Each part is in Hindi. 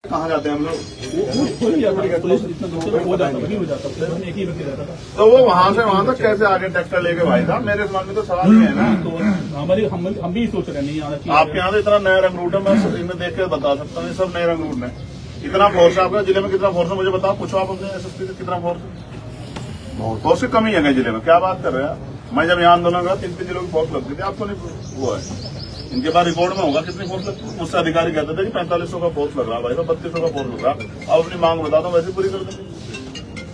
कहाँ जाते हैं हम लोग? तो वो वहाँ से वहाँ तक कैसे आगे ट्रैक्टर लेके भाई साहब? मेरे समाज में तो सवाल ही है ना। तो हमारी हम भी सोच रहे नहीं आना चाहिए। आपके यहाँ तो इतना नया रंग रूट है, मैं इनमें देख के बता सकता हूँ, ये सब नए रंग रूट है। इतना फोर्स है आपका जिले में, कितना फोर्स है मुझे बताओ, पूछो आप अपने एसएसपी से कितना फोर्स है? फोर्स की कमी है जिले में, क्या बात कर रहे हैं आप? मैं जब यहाँ आंदोलन करा 3 जिलों की फोर्स लगती थी, आपको नहीं वो है। इनके पास रिकॉर्ड में होगा कितनी फोर्स लगती है। मुझसे अधिकारी कहते थे कि 4500 का फोर्स लग रहा है भाई, 3200 का फोर्स लग रहा है। अब अपनी मांग बता दो, वैसे पूरी कर देंगे।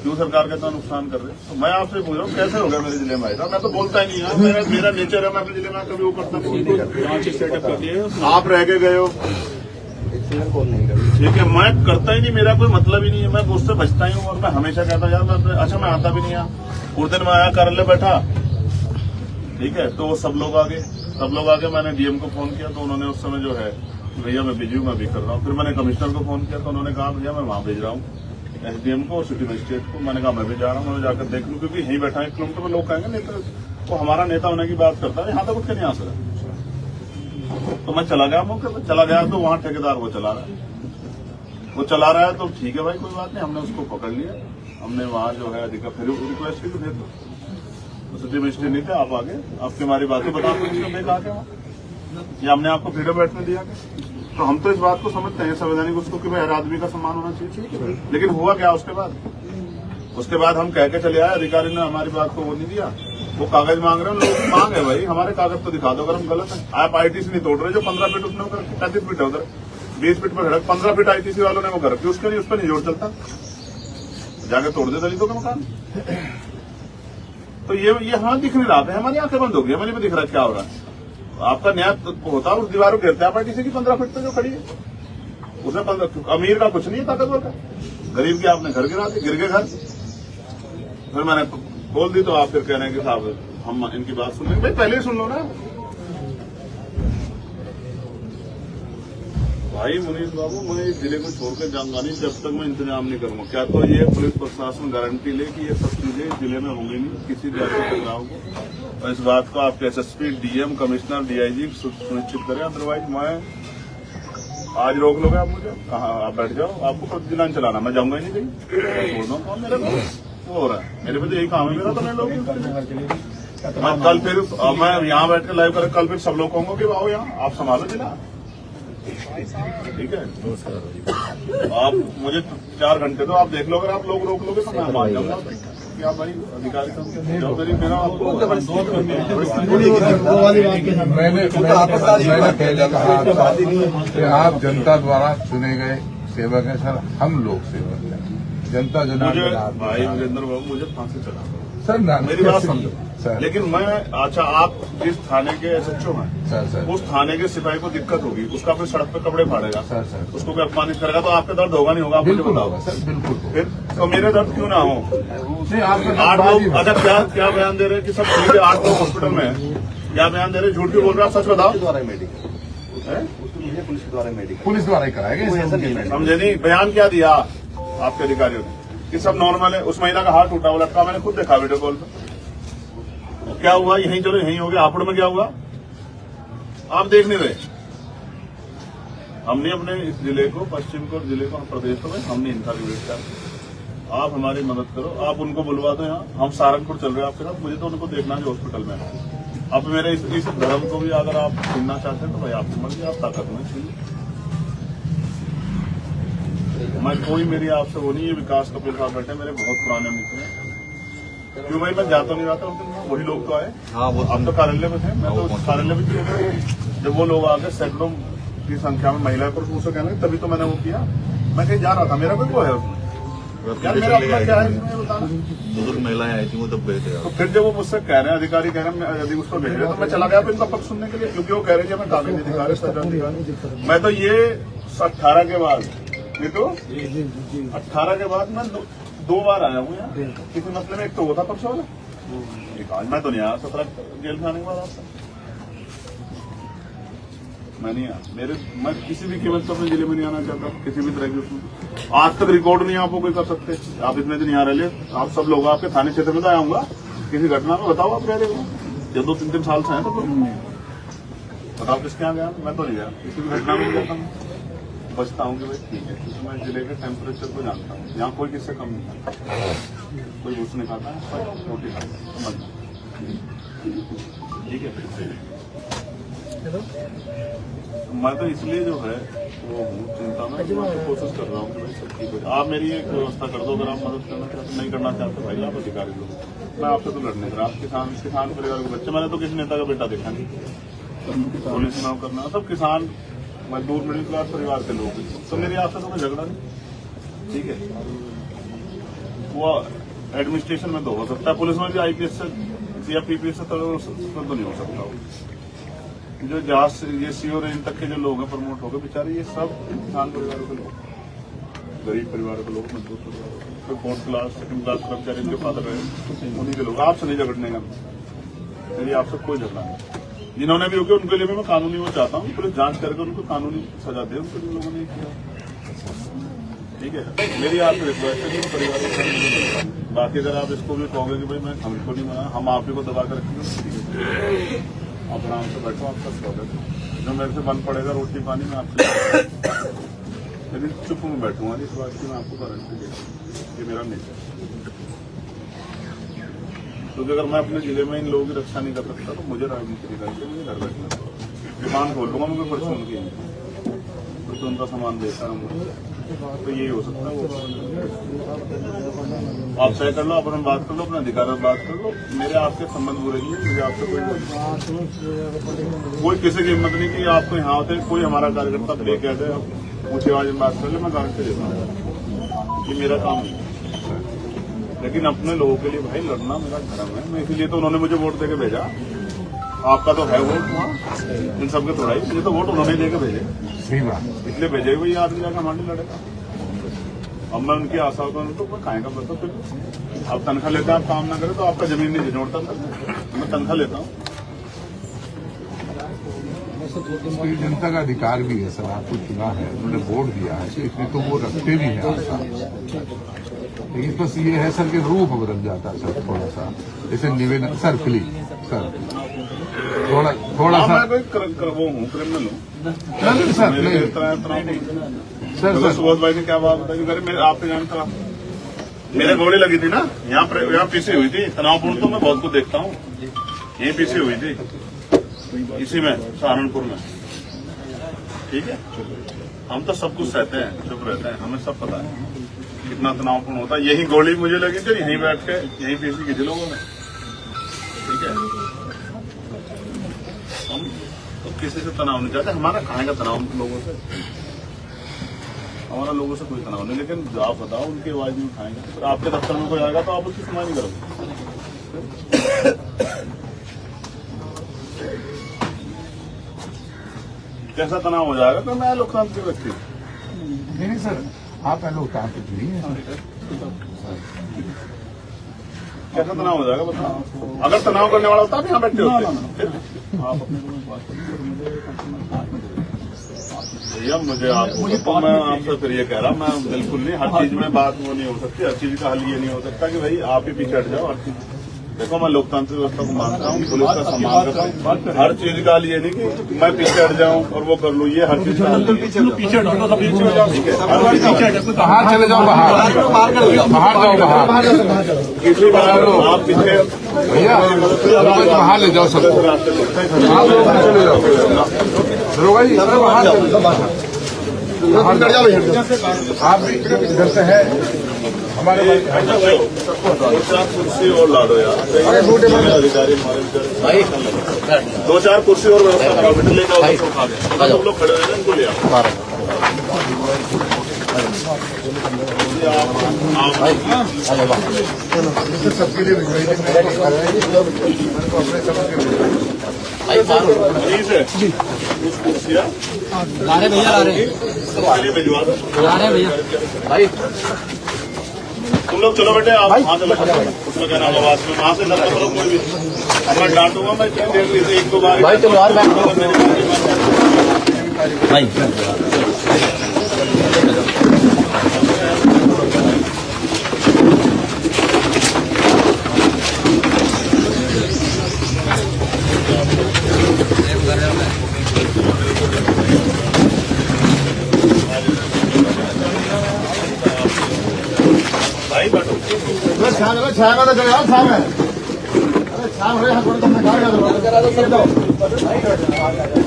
क्यों सरकार का इतना नुकसान कर रहे हैं? तो मैं आपसे पूछ रहा हूँ कैसे हो गया मेरे जिले में? मैं तो बोलता ही नहीं है, मेरा नेचर है, मैं अपने जिले में कभी वो करता नहीं। आप रह के गए हो, ठीक है, मैं करता ही नहीं, मेरा कोई मतलब ही नहीं है, मैं उससे बचता ही हूँ। और मैं हमेशा कहता यार मैं अच्छा मैं आता भी नहीं यहाँ। उस दिन मैं आया कार्यालय बैठा, ठीक है, तो सब लोग आगे मैंने डीएम को फोन किया तो उन्होंने उस समय जो है भैया मैं बिजी हूँ, मैं भी कर रहा हूँ। फिर मैंने कमिश्नर को फोन किया तो उन्होंने कहा भैया मैं वहाँ भेज रहा हूँ एसडीएम को और सिटी मजिस्ट्रेट को। मैंने कहा मैं भी जा रहा हूँ, मैं जाकर देख लूँ, क्योंकि यहीं बैठा 1 किलोमीटर में लोग कहेंगे नेता वो हमारा नेता होने की बात करता है, यहाँ तक उठ के नहीं आ सकता। तो मैं चला गया मौके पर, चला गया तो वहाँ ठेकेदार वो चला रहा है, तो ठीक है भाई कोई बात नहीं, हमने उसको पकड़ लिया। हमने वहाँ जो है अधिकार फिर रिक्वेस्ट की तो फिर सिटी मजिस्ट्रेट नहीं थे, आप आगे, आपकी हमारी बातें बता या हमने आपको फ्रीडम बैठने दिया। तो हम तो इस बात को समझते हैं संवैधानिक उसको कि भाई हर आदमी का सम्मान होना चाहिए। लेकिन हुआ क्या उसके बाद हम कह के चले आए, अधिकारी ने हमारी बात को वो नहीं दिया, वो कागज मांग रहे हैं। लोगों की मांग है भाई, हमारे कागज तो दिखा दो अगर हम गलत है। आप आईटीसी नहीं तोड़ रहे, जो 15 फीट उसने 35 फीट है उधर, 20 फीट पर सड़क, 15 फीट आईटीसी वालों ने वो कर रखी, उस पर नहीं जोड़ चलता, जाके तोड़ दे दलितों का मकान। तो ये हाँ दिख नहीं रहा था, हमारी आंखें बंद हो गई, हमें नहीं दिख रहा क्या हो रहा है। आपका न्याय होता उस दीवार को घेरते आप आईटीसी की 15 फीट पे जो खड़ी है, उसमें अमीर का कुछ नहीं है, ताकतवर का, गरीब की आपने घर गिरा दी, गिर गए घर। फिर मैंने बोल दी तो आप फिर कह रहे हैं कि साहब हम इनकी बात सुन लेंगे। भाई पहले ही सुन लो ना भाई। मुनीष बाबू मैं इस जिले को छोड़कर जाऊंगा नहीं जब तक मैं इंतजाम नहीं करूंगा। क्या तो ये पुलिस प्रशासन गारंटी ले कि ये सब चीजें इस जिले में होंगी नहीं किसी जाति टकराव को। और इस बात को आपके एसएसपी, डीएम, कमिश्नर, डीआईजी सुनिश्चित करें। अदरवाइज मैं आज रोक लोगे आप मुझे, कहाँ आप बैठ जाओ, आपको प्रतिदिन चलाना, मैं जाऊंगा ही नहीं कहीं, छोड़ दो कौन मेरे को वो हो रहा है। मेरे पे तो यही काम है मेरा, तो मैं लोग मैं कल फिर मैं यहाँ बैठ कर लाइव कर, कल फिर सब लोग कहूंगा कि आओ यहाँ आप संभालो जिला, ठीक है। आप मुझे 4 घंटे तो आप देख लो, अगर आप लोग रोक लोगे तो मैं मान जाऊंगा कि आप भाई अधिकारी मेरी मेरा आपको मैंने पहले कहा कि आप जनता द्वारा चुने गए सेवक हैं सर, हम लोग सेवक हैं, जनता जनार्दन। भाई वीरेंद्र बाबू मुझे फांसी चला सर, मेरी बात समझो सर। लेकिन मैं अच्छा आप जिस थाने के एसएचओ हैं सर, उस थाने के सिपाही को दिक्कत होगी, उसका फिर सड़क पे कपड़े फाड़ेगा सर, उसको कोई अपमानित करेगा तो आपका दर्द होगा नहीं होगा? आप मुझे बताओ सर। बिल्कुल। फिर तो मेरे दर्द क्यों ना हो? नहीं, आप 8 लोग अच्छा क्या बयान दे रहे हैं कि सब ठीक है, 8 लोग हॉस्पिटल में है, क्या बयान दे रहे हैं? झूठ क्यों बोल रहे हैं? आप सच बताओ। पुलिस द्वारा ही कराया गया, समझे नहीं? बयान क्या दिया आपके अधिकारियों ने कि सब नॉर्मल है। उस महिला का हाथ टूटा हुआ लटका, मैंने खुद देखा वीडियो कॉल पर। क्या हुआ? यहीं चलो यहीं हो गया। हापुड़ में क्या हुआ आप देख नहीं रहे। हमने अपने इस जिले को, पश्चिम को, जिले को, प्रदेश में हमने इंटरव्यूट किया। आप हमारी मदद करो, आप उनको बुलवा दो यहाँ। हम सहारनपुर चल रहे हैं आपके साथ, मुझे तो उनको देखना है हॉस्पिटल में। आप मेरे इस धर्म को भी अगर आप सुनना चाहते हैं तो भाई आपकी मर्जी, आप ताकत में चाहिए। मैं कोई मेरी आपसे वो नहीं है। विकास कपिल साहब बैठे मेरे बहुत पुराने मित्र हैं। क्यों भाई मैं जाता नहीं रहता, वही लोग तो आए। आप तो कार्यालय में थे, मैं तो कार्यालय में थी। जब वो लोग आ गए सैकड़ों की संख्या में महिला पुरुष मुझसे कहने, तभी तो मैंने वो किया। मैं कहीं जा रहा था, मेरा कोई वो है उसमें यार, मेरा अपना क्या है बताना। बुजुर्ग बैठे आई थी वो तब गए थे। तो फिर जब वो मुझसे कह रहे हैं, अधिकारी कह रहे हैं यदि उसको भेज रहे तो मैं चला गया फिर इनका पक्ष सुनने के लिए, क्योंकि वो कह रहे थे मैं कागज नहीं दिखा रहे। मैं तो ये 18 के बाद, ये तो 18 के बाद मैं 2 बार आया हूँ यहाँ किसी मसले में। एक तो वो था परसों वाला, आज मैं तो नहीं आया 17 जेल में आने के बाद आपका मैं नहीं आया। मैं किसी भी कीमत पर अपने जिले में नहीं आना चाहता, किसी भी तरह की उसमें। आज तक रिकॉर्ड नहीं आपको कोई कर सकते। आप इतने दिन यहाँ रह ले, आप सब लोग आपके थाने क्षेत्र में तो आया हूँ किसी घटना में, बताओ आप कह रहे हो जब 2-3 साल से हैं तो बताओ किसके यहाँ गया? मैं तो नहीं गया किसी भी घटना में गया था। बचता हूँ कि भाई ठीक है, क्योंकि मैं जिले के टेम्परेचर को जानता हूँ। यहाँ कोई किससे कम नहीं खाता, कोई घुस नहीं खाता है, सब रोटी खाता है, समझना ठीक है। मैं तो इसलिए जो है वो हूँ चिंता में, मैं तो कोशिश कर रहा हूँ कि भाई सब ठीक हो जाए। आप मेरी एक व्यवस्था कर दो, अगर आप मदद करना चाहते नहीं करना चाहते भाई आप अधिकारी लोग, मैं आपसे तो लड़ने का, आप किसान परिवार के बच्चे, मैंने तो किसी नेता का बेटा देखा नहीं, पुलिस चुनाव करना, सब किसान मजदूर मिडिल क्लास परिवार के लोग, तो मेरी आपसे तो कोई झगड़ा नहीं, ठीक है। वो एडमिनिस्ट्रेशन में तो हो सकता है, पुलिस में भी आईपीएस से या पीपीएस से तो नहीं हो सकता वो। जो जहाज से ये सीओ रेंज तक के जो लोग हैं प्रमोट हो गए बेचारे, ये सब किसान परिवारों के लोग, गरीब परिवारों के लोग, मजदूर परिवारों के, फोर्थ क्लास सेकंड क्लास कर्मचारी के फादर है, उन्हीं के लोग। आपसे नहीं झगड़ने का, मेरी आपसे कोई झगड़ा नहीं। जिन्होंने भी होगी उनके लिए भी मैं कानूनी वो चाहता हूँ, पुलिस जांच करके उनको कानूनी सजा दे, उनको जिन लोगों ने किया, ठीक है। मेरी आपसे रिक्वेस्ट है कि परिवार, बाकी अगर आप इसको भी कहोगे कि भाई मैं हमको नहीं मना, हम आप ही को दबा कर रखेंगे, आप आराम से बैठो, आपका स्वागत है। जो मेरे से बंद पड़ेगा रोटी पानी में आपसे, लेकिन चुप में बैठूंगा इस बात की, मैं आपको गारंटी देता, ये मेरा नेचर। क्योंकि अगर मैं अपने जिले में इन लोगों की रक्षा नहीं कर सकता तो मुझे राजनीति नहीं करके मुझे घर बैठना, दुकान खोल लूंगा, मुझे परचून की परचून का सामान देता हूँ, तो यही हो सकता है। वो आप तय कर लो, अपने बात कर लो, अपने अधिकार में बात कर लो, मेरे आपके संबंध बुरे नहीं है, मुझे आपसे कोई किसी की हिम्मत नहीं कि आपको यहाँ होते कोई हमारा कार्यकर्ता प्ले कह दे, ऊंची आवाज में बात कर ले, मैं गारंटी देता हूँ, ये मेरा काम है। लेकिन अपने लोगों के लिए भाई लड़ना मेरा धर्म है, मैं इसीलिए तो उन्होंने मुझे वोट देके भेजा। आपका तो है वोट वहाँ, इन सबके थोड़ा ही, मुझे तो वोट उन्होंने देके भेजे, इसलिए भेजे हुए आदमी जाकर हमारे लड़ेगा। अब मैं उनकी आशा होता हूँ तो मैं खाएगा बता, फिर आप तनख्वाह लेते हैं, आप काम ना करें तो आपका जमीन नहीं जोड़ता, मैं तनख्वाह लेता हूँ। जनता का अधिकार भी है सर, आपको चुना है, उन्होंने वोट दिया है, इसलिए तो वो रखते भी हैं आशा। लेकिन बस ये है सर कि रूप बदल जाता है सर, थोड़ा सा जैसे निवेदन सर प्लीज सर थोड़ा सा वो हूँ क्रिमिनल हूँ सर, सर सुबोध भाई ने क्या बात बताई, मेरे आपने जानता मेरे गोली लगी थी ना, यहाँ पीसी हुई थी, तनावपूर्ण तो मैं बहुत कुछ देखता हूँ, यही पीसी हुई थी इसी में सहारनपुर में, ठीक है। हम तो सब कुछ सहते हैं, चुप रहते हैं, हमें सब पता है कितना तनावपूर्ण होता है। यही गोली मुझे लगी थी, यहीं बैठ के यहीं पीसी की थी लोगों ने, ठीक है। हम तो किसी से तनाव नहीं चाहते, हमारा कहाँ का तनाव लोगों से, हमारा लोगों से कोई तनाव नहीं। लेकिन आप बताओ उनकी आवाज नहीं उठाएंगे, फिर आपके दफ्तर में कोई आएगा तो आप उसकी सुनवाई नहीं करोगे। कैसा तनाव हो जाएगा, तो मैं लोकतांत्रिक व्यक्ति नहीं सर, आप लोकतांत्रिक नहीं है, कैसा तनाव हो जाएगा बताओ। अगर तनाव करने वाला होता आप यहाँ बैठे होते, भैया मुझे आप मैं आपसे फिर ये कह रहा, मैं बिल्कुल नहीं, हर चीज में बात वो नहीं हो सकती, हर चीज का हल ये नहीं हो सकता कि भाई आप ही पीछे हट जाओ। हर चीज देखो, मैं लोकतांत्रिक व्यवस्था को मानता हूँ, पुलिस का सम्मान करता हूँ, हर चीज का हल ये नहीं कि मैं पीछे हट जाऊँ और वो कर लूँ, ये हर चीज का हल नहीं है। पीछे हटो, सब पीछे हो जाओ, ठीक है, बाहर चले जाओ, बाहर जाओ, बाहर किसी बार आप पीछे भैया बाहर ले जाओ सबको, बाहर चले जाओ दरोगा जी, बाहर आप भी इधर से है हमारे 2-4 कुर्सी और ला दो यार, अधिकारी हमारे 2-4 कुर्सी और व्यवस्था करो, बेटे ले जाओ, उठा दे, सब लोग खड़े हुए इनको ले आओ। सबके लिए कुर्सियाँ ला रहे भैया, ला रहे भिजवा दो, ला रहे भैया भाई। तुम लोग चलो बेटे, आप वहाँ से उसमें कहना आवाज में वहाँ से लड़का करो, कोई भी मैं डांटूंगा, मैं एक दो बार भाई चलो यार भाई भाई बैठो छाया में तो चले आओ छाया में अरे छाया में हाथ तुमने कहा करा दो सब दो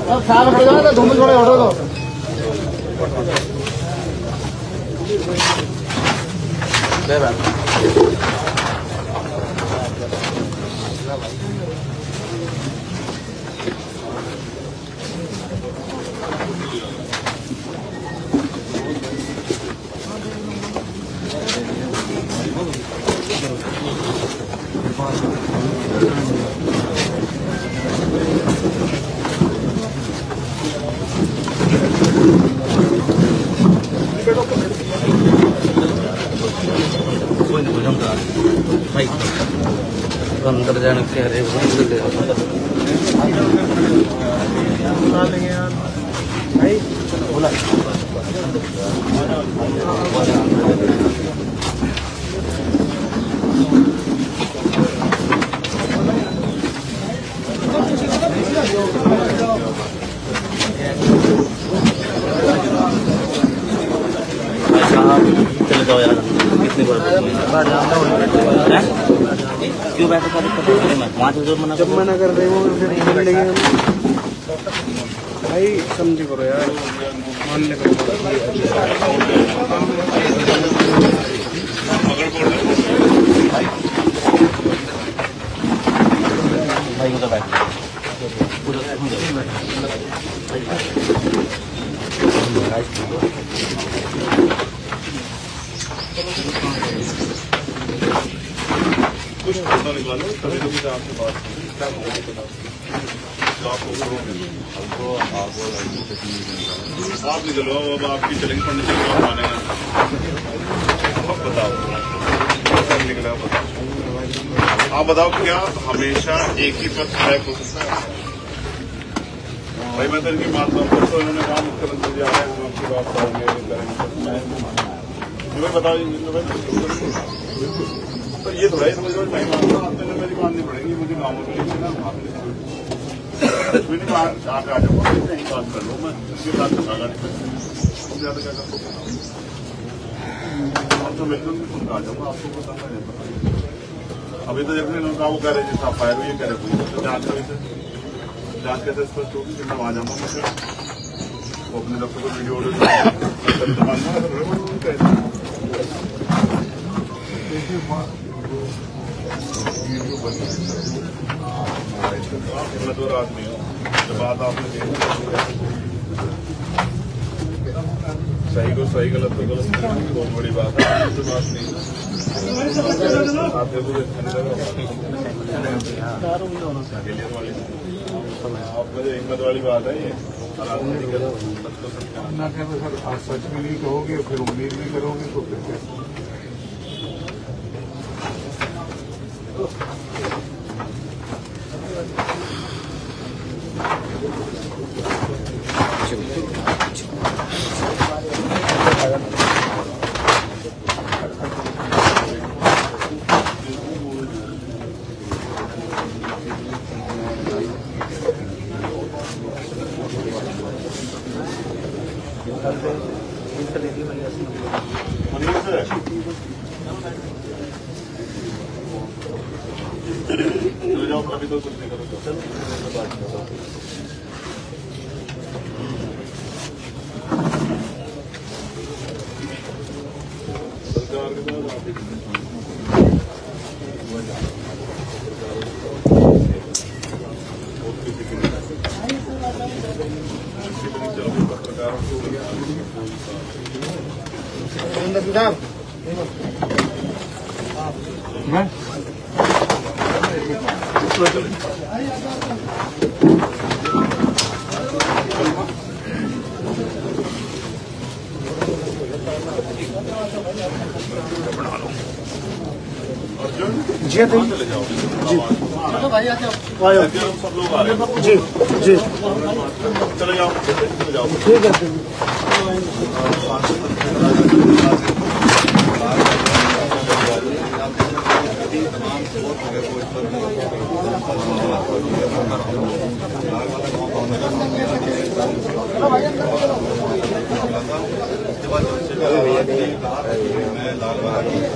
अब छाया में खड़े जाओ तो घूम छोड़े हटो दो भाई अंदर जाने कह रहे बोला चले जाओ यार कितनी बार क्यों बैठे वहाँ से जो मना जब मना कर रहे हो फिर लेंगे भाई समझ करो यार मान ले भाई उधर बैठ कुछ फोटो निकालो कभी कभी तो आपसे बात क्या आप निकलो अब आपकी चलेंगे फर्नीचर को आने अब बताओ निकला बताओ आप बताओ क्या हमेशा एक ही पक्ष ट्रैक हो सकता है भाई मैं तो इनकी बात करता हूँ तो इन्होंने कहा मुख्यमंत्री जी आ रहे हैं हम आपकी बात करेंगे मुझे बताओ तो ये थोड़ा ही समझ लो नहीं मानता आपने मेरी माननी पड़ेगी मुझे गाँव के लिए ना कुछ भी नहीं आके आ जाऊंगा नहीं बात कर लो मैं उसके साथ धक्का नहीं सकता हम ज्यादा क्या कर सकते अब तो मिलकर भी सुनता आ जाऊंगा आपको बताना नहीं पता अभी तो जैसे उन्होंने कहा वो कह रहे थे साफ फायर हुई कह रहे तो जांच करी से जांच कैसे स्पष्ट होगी फिर मैं आ जाऊंगा मैं वो अपने दफ्तर को वीडियो हिम्मतवर आदमी हो जब बात आपने देखी सही को सही गलत को गलत बहुत बड़ी बात है कोई बात नहीं आपने पूरे आपने जो हिम्मत वाली बात है ये ना कहते सर आज सच भी नहीं कहोगे फिर उम्मीद नहीं करोगे तो फिर कैसे चले जाओ कभी तो कुछ नहीं करो सरकार के साथ आप पत्रकारों जी चले जाओ जी भाई आते सब लोग आ रहे हैं जी जी चले जाओ चले जाओ ठीक है मैं लाल